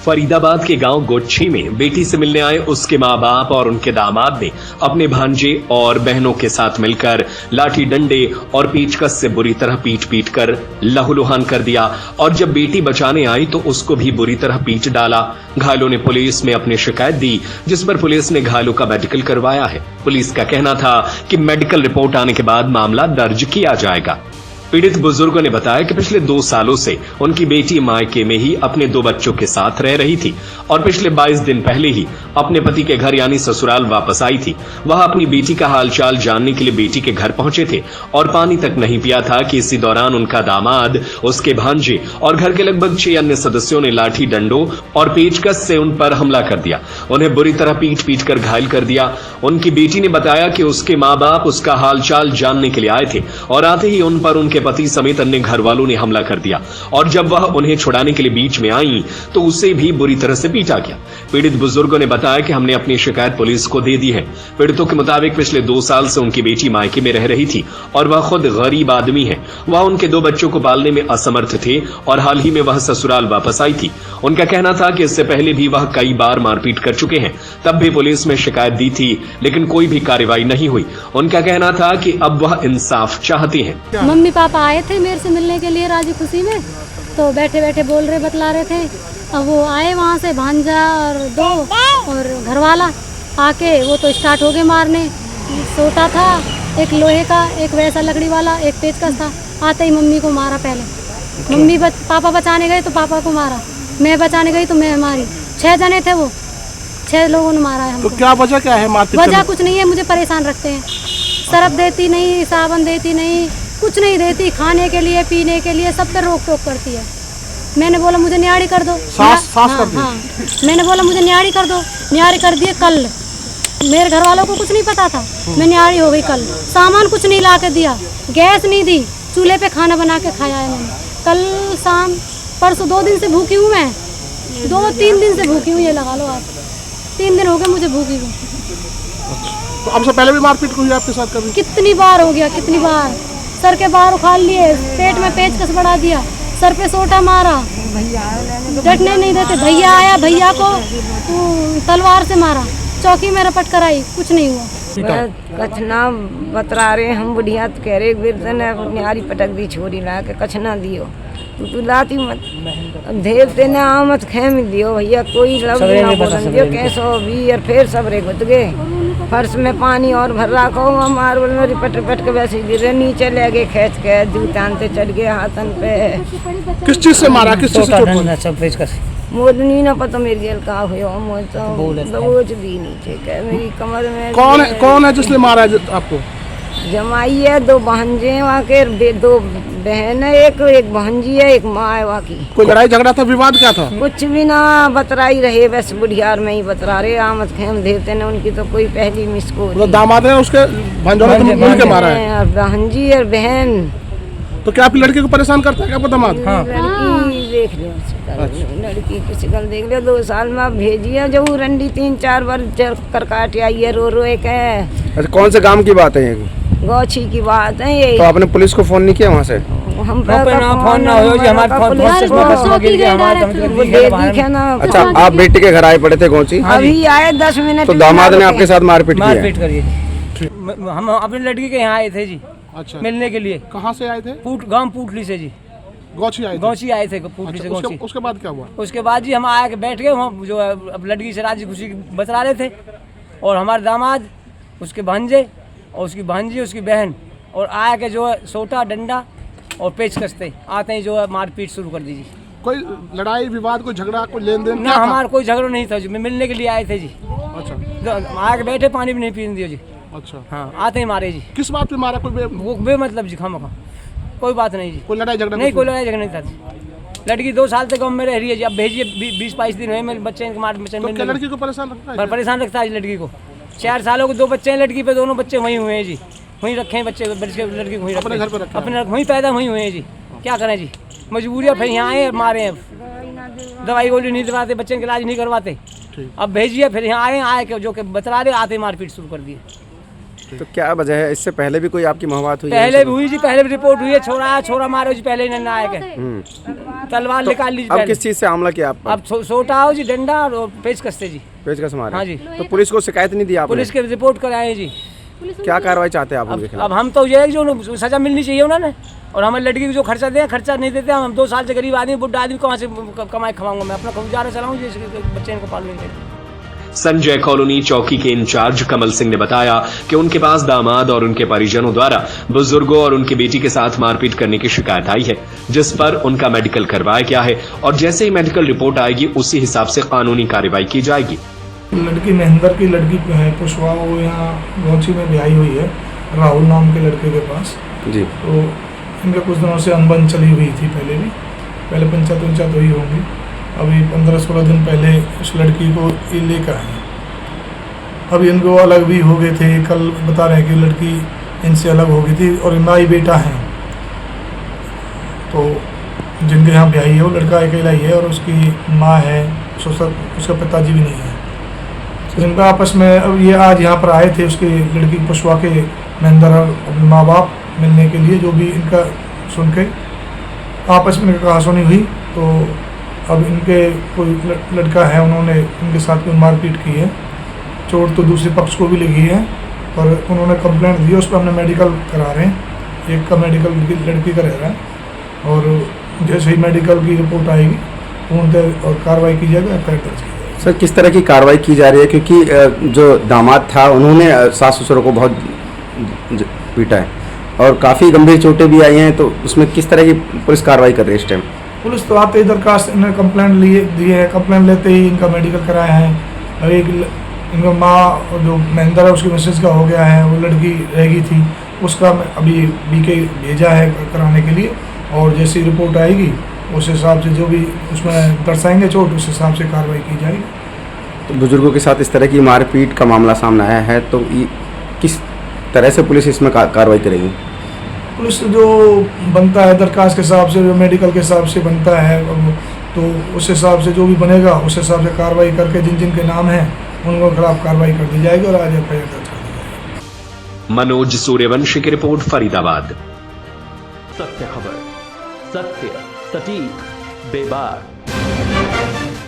फरीदाबाद के गांव गोच्छी में बेटी से मिलने आए उसके माँ बाप और उनके दामाद ने अपने भांजे और बहनों के साथ मिलकर लाठी डंडे और पेचकस से बुरी तरह पीट कर लहूलुहान कर दिया और जब बेटी बचाने आई तो उसको भी बुरी तरह पीट डाला। घायलों ने पुलिस में अपनी शिकायत दी, जिस पर पुलिस ने घायलों का मेडिकल करवाया है। पुलिस का कहना था कि मेडिकल रिपोर्ट आने के बाद मामला दर्ज किया जाएगा। पीड़ित बुजुर्गों ने बताया कि पिछले 2 सालों से उनकी बेटी मायके में ही अपने 2 बच्चों के साथ रह रही थी और पिछले 22 दिन पहले ही अपने पति के घर यानी ससुराल वापस आई थी। वह अपनी बेटी का हालचाल जानने के लिए बेटी के घर पहुंचे थे और पानी तक नहीं पिया था कि इसी दौरान उनका दामाद, उसके भांजे और घर के लगभग 6 अन्य सदस्यों ने लाठी डंडों और पेचकस से उन पर हमला कर दिया। उन्हें बुरी तरह पीट कर घायल कर दिया। उनकी बेटी ने बताया कि उसके माँ बाप उसका हालचाल जानने के लिए आए थे और आते ही उन पर उनके पति समेत अन्य घर वालों ने हमला कर दिया और जब वह उन्हें छुड़ाने के लिए बीच में आई तो उसे भी बुरी तरह से पीटा गया। पीड़ित बुजुर्गों ने बताया कि हमने अपनी शिकायत पुलिस को दे दी है। पीड़ितों के मुताबिक पिछले 2 साल से उनकी बेटी मायके में रह रही थी और वह खुद गरीब आदमी है। वह उनके 2 बच्चों को पालने में असमर्थ थे और हाल ही में वह ससुराल वापस आई थी। उनका कहना था कि इससे पहले भी वह कई बार मारपीट कर चुके हैं, तब भी पुलिस में शिकायत दी थी लेकिन कोई भी कार्रवाई नहीं हुई। उनका कहना था कि अब वह इंसाफ चाहती हैं। मम्मी पापा आए थे मेरे से मिलने के लिए राजी खुशी में, तो बैठे बैठे बोल रहे बतला रहे थे। अब वो आए वहाँ से भांजा और 2 और घरवाला आके वो तो स्टार्ट हो गए मारने। सोटा था एक लोहे का, एक वैसा लकड़ी वाला, एक पेचकस था। आते ही मम्मी को मारा पहले। मम्मी पापा बचाने गए तो पापा को मारा, मैं बचाने गई तो मैं मारी। 6 जने थे वो, 6 लोगों ने मारा है हमको। तो क्या वजह क्या है मारपीट? वजह कुछ नहीं है, मुझे परेशान रखते हैं। सरफ देती नहीं, साबुन देती नहीं, कुछ नहीं देती, खाने के लिए पीने के लिए सब पे रोक टोक करती है। मैंने बोला मुझे न्यारी कर दो, सास कर दी। हाँ, मैंने बोला मुझे न्यारी कर दो, न्यारी कर दिए कल। मेरे घर वालों को कुछ नहीं पता था, मैं न्यारी हो गई कल। सामान कुछ नहीं ला के दिया, गैस नहीं दी, चूल्हे पे खाना बना के खाया है मैंने। कल शाम परसों 2 दिन से भूखी हूँ मैं, 2-3 दिन से भूखी हूँ, ये लगा लो आप। 3 दिन हो गए मुझे भूखी हूँ। तो अब से पहले भी मारपीट हुई आपके साथ कभी? कितनी बार हो गया, कितनी बार। सर के बाहर उखाड़ लिए, पेट में पेचकस बढ़ा दिया, सर पे सोटा मारा, डटने नहीं देते। भैया आया, भैया को तलवार से मारा, चौकी में रपट कराई, कुछ नहीं हुआ। कछना बतरा रहे हम बुढ़िया तो कह रहे न्यारी पटक दी छोरी ला के कछना दियो तू लाती मत देवते ने आमत खेम दियो भैया, कोई लफ्ज ना बोलन दियो कैसो भी। और फिर सब रे गुत गए, फर्श में पानी और भर रखो, मार्बल में रिपट के वैसे गिरे, नीचे ले गए खींच के, जूतान से चढ़ गए हाथन पे। किस चीज से मारा? किस चीज से? मोदनी ना पता मेरी जेल का हुआ, बोझ भी नहीं ठीक है मेरी कमर में। कौन है जिसने मारा है आपको? जमाई है, 2 भांजे वहाँ के, 2 बहन है, एक भांजी है, एक माँ है वहाँ की। कोई लड़ाई झगड़ा था, विवाद क्या था? कुछ भी ना बतराई रहे, बस बुढ़ियार में ही बतरा रहे। आमद खेम देते ने उनकी तो कोई पहली मिसको। तो दामाद ने उसके भांजों ने मिल के मारा है? भांजी और बहन। तो क्या आप लड़की को परेशान करता है क्या आपका दामाद? लड़की देख लियो, लड़की की शिकल देख लियो। 2 साल में भेजिए जो रंडी 3-4 बार कर काट आई है, रो एक है। अच्छा, कौन से गांव की बात है ये? गौछी की बात है ये। तो आपने पुलिस को फोन नहीं किया वहाँ से? हम फोन ना हो जी, हमारे अच्छा, आप बेटी के घर आए पड़े थे गौची? अभी आए 10 मिनट। तो दामाद ने आपके साथ मारपीट करी? हम अपनी लड़की के यहाँ आए थे जी। अच्छा, मिलने के लिए। कहाँ से आए थे? गांव पुटली से जी। गौची आए थे पुटली से गौची। उसके बाद क्या हुआ? उसके बाद जी हम आके बैठ गए, हम जो अब लड़की से राजी खुशी बतला रहे थे और हमारे दामाद, उसके भांजे और उसकी भांजी, उसकी बहन और आया के जो है सोटा डंडा और पेचकस थे, आते ही जो है मारपीट शुरू कर दी जी। कोई लड़ाई विवाद, कोई झगड़ा, कोई लेन देन? ना, हमारा कोई झगड़ा नहीं था जी, मिलने के लिए आए थे जी। अच्छा, आके बैठे, पानी भी नहीं पीने दिया जी। अच्छा, हाँ, आते ही मारे जी। किस बात पे मारा? वो बेमतलब जी, खामखा कोई बात नहीं जी। कोई लड़ाई झगड़ा नहीं, कोई लड़ाई झगड़ा नहीं था जी। लड़की 2 साल से गाँव में रह रही है जी। अब भेजिए 20-22 दिन हुए मेरे बच्चे के मार। तो लड़की को परेशान रखता है? परेशान रखता है लड़की को। 4 सालों के 2 बच्चे हैं लड़की पे, दोनों बच्चे वहीं हुए हैं जी, वहीं रखे हैं बच्चे, लड़की को वहीं अपने घर पे रखा है? अपने वहीं पैदा वहीं हुए हैं जी। क्या करें जी, मजबूरी है। फिर यहाँ आए मारे हैं, दवाई गोली नहीं दिलाते, बच्चे का इलाज नहीं करवाते। अब भेजिए, फिर यहाँ आए के जो कि बतला रहे, आते मारपीट शुरू कर दिए। तो क्या वजह है, इससे पहले भी कोई आपकी मुलाकात हुई है? पहले भी हुई जी, पहले भी रिपोर्ट हुई है, छोरा मारो जी, पहले ही आए के तलवार निकाल ली जी। अब किस चीज से हमला किया आप पर? अब सोटा हो जी, डंडा और पेचकस से जी। पेचकस मारा? हाँ जी। तो पुलिस को शिकायत नहीं दी आपने? पुलिस के रिपोर्ट कराए जी। क्या कार्रवाई चाहते हैं आप उनके खिलाफ? अब हम तो ये है कि जो सजा मिलनी चाहिए उन्होंने, और हमारी लड़की को जो खर्चा दे, खर्चा नहीं देते हम 2 साल से गरीब आदमी, बुढ़ा आदमी कहाँ से कमाई खवाऊंगा मैं, अपना गुजारा चलाऊँ जी, बच्चे इनको पाल लेंगे। संजय कॉलोनी चौकी के इंचार्ज कमल सिंह ने बताया कि उनके पास दामाद और उनके परिजनों द्वारा बुजुर्गों और उनकी बेटी के साथ मारपीट करने की शिकायत आई है, जिस पर उनका मेडिकल करवाया गया है और जैसे ही मेडिकल रिपोर्ट आएगी उसी हिसाब से कानूनी कार्रवाई की जाएगी। लड़की महेंद्र की लड़की है पुष्पा, वो यहाँ गौची में ब्याही हुई है राहुल नाम के लड़के के पास जी। तो इनके कुछ दिनों से अनबन चली हुई थी, पहले पंचायत हुई होंगी। अभी 15-16 दिन पहले उस लड़की को ये लेकर आए। अभी इनको अलग भी हो गए थे, कल बता रहे हैं कि लड़की इनसे अलग हो गई थी और माई बेटा हैं, तो जिनके यहाँ ब्याही है वो लड़का अकेला ही है और उसकी माँ है, उसका पिताजी भी नहीं है। तो इनका आपस में अब ये आज यहाँ पर आए थे उसकी लड़की पुष्पा के महेंद्र अपने माँ बाप मिलने के लिए, जो भी इनका सुन के आपस में कहा सुनी हुई। तो अब इनके कोई लड़का है, उन्होंने इनके साथ कोई मारपीट की है, चोट तो दूसरे पक्ष को भी लगी है, पर उन्होंने कंप्लेंट दी, उस पर हमने मेडिकल करा रहे हैं। एक का मेडिकल लड़की का रह रहा है और जैसे ही मेडिकल की रिपोर्ट आएगी उन पर और कार्रवाई की जाएगी, एफआईआर दर्ज की जाएगी। सर, किस तरह की कार्रवाई की जा रही है, क्योंकि जो दामाद था उन्होंने सास ससुर को बहुत पीटा है और काफ़ी गंभीर चोटें भी आई हैं, तो उसमें किस तरह की पुलिस कार्रवाई कर रही है इस टाइम? पुलिस तो आते ही दरखास्त इन्हें कंप्लेंट दिए है, कंप्लेंट लेते ही इनका मेडिकल कराया है। और एक इनका माँ जो महेंद्र है उसकी मिसेज का हो गया है, वो लड़की रह गई थी, उसका अभी बीके भेजा है कराने के लिए, और जैसी रिपोर्ट आएगी उस हिसाब से जो भी उसमें दर्शाएंगे चोट, उस हिसाब से कार्रवाई की जाएगी। तो बुजुर्गों के साथ इस तरह की मारपीट का मामला सामने आया है, तो किस तरह से पुलिस इसमें कार्रवाई करेगी? पुलिस जो बनता है दरखास्त के हिसाब से, जो मेडिकल के हिसाब से बनता है, तो उस हिसाब से जो भी बनेगा उस हिसाब से कार्रवाई करके जिन जिन के नाम हैं उनको खिलाफ कार्रवाई कर दी जाएगी और आज एफआईआर दर्ज कर दी जाएगी। मनोज सूर्यवंशी की रिपोर्ट, फरीदाबाद। सत्य खबर, सत्य, सटीक, बेबाक।